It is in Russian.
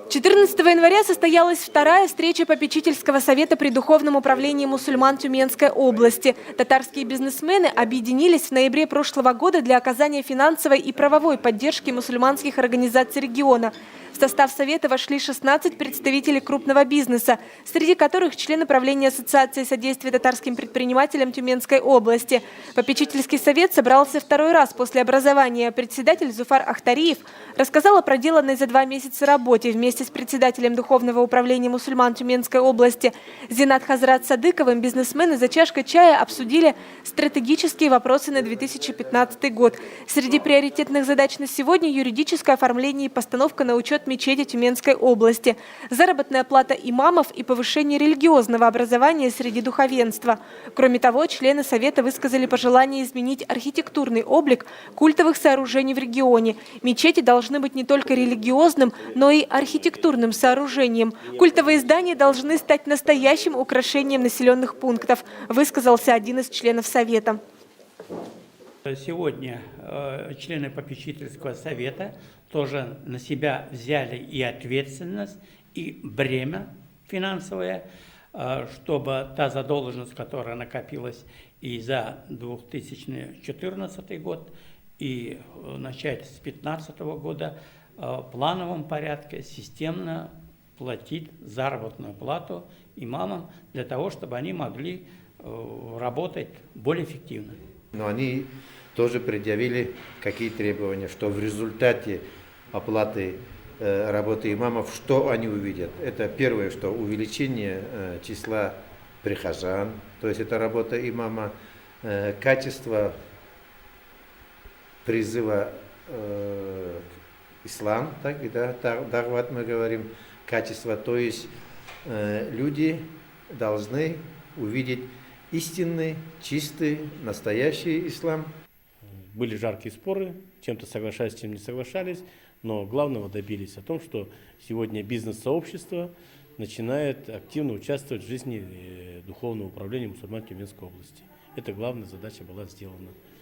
14 января состоялась вторая встреча попечительского совета при Духовном управлении мусульман Тюменской области. Татарские бизнесмены объединились в ноябре прошлого года для оказания финансовой и правовой поддержки мусульманских организаций региона. В состав совета вошли 16 представителей крупного бизнеса, среди которых члены правления Ассоциации содействия татарским предпринимателям Тюменской области. Попечительский совет собрался второй раз после образования. Председатель Зуфар Ахтариев рассказал о проделанной за 2 месяца работе вместе с председателем Духовного управления мусульман Тюменской области Зинат Хазрат Садыковым. Бизнесмены за чашкой чая обсудили стратегические вопросы на 2015 год. Среди приоритетных задач на сегодня – юридическое оформление и постановка на учет мечети Тюменской области, заработная плата имамов и повышение религиозного образования среди духовенства. Кроме того, члены совета высказали пожелание изменить архитектурный облик культовых сооружений в регионе. Мечети должны быть не только религиозным, но и архитектурным сооружением. Культовые здания должны стать настоящим украшением населенных пунктов, высказался один из членов совета. Сегодня члены попечительского совета тоже на себя взяли и ответственность, и бремя финансовое, чтобы та задолженность, которая накопилась и за 2014 год, и начать с 2015 года в плановом порядке системно платить заработную плату имамам для того, чтобы они могли работать более эффективно. Но они тоже предъявили какие требования, что в результате оплаты работы имамов, что они увидят. Это первое, что увеличение числа прихожан, то есть это работа имама, качество призыва ислам, так и да, дарват мы говорим, качество, то есть люди должны увидеть истинный, чистый, настоящий ислам. Были жаркие споры, чем-то соглашались, чем не соглашались, но главного добились о том, что сегодня бизнес-сообщество начинает активно участвовать в жизни Духовного управления мусульман Тюменской области. Это главная задача была сделана.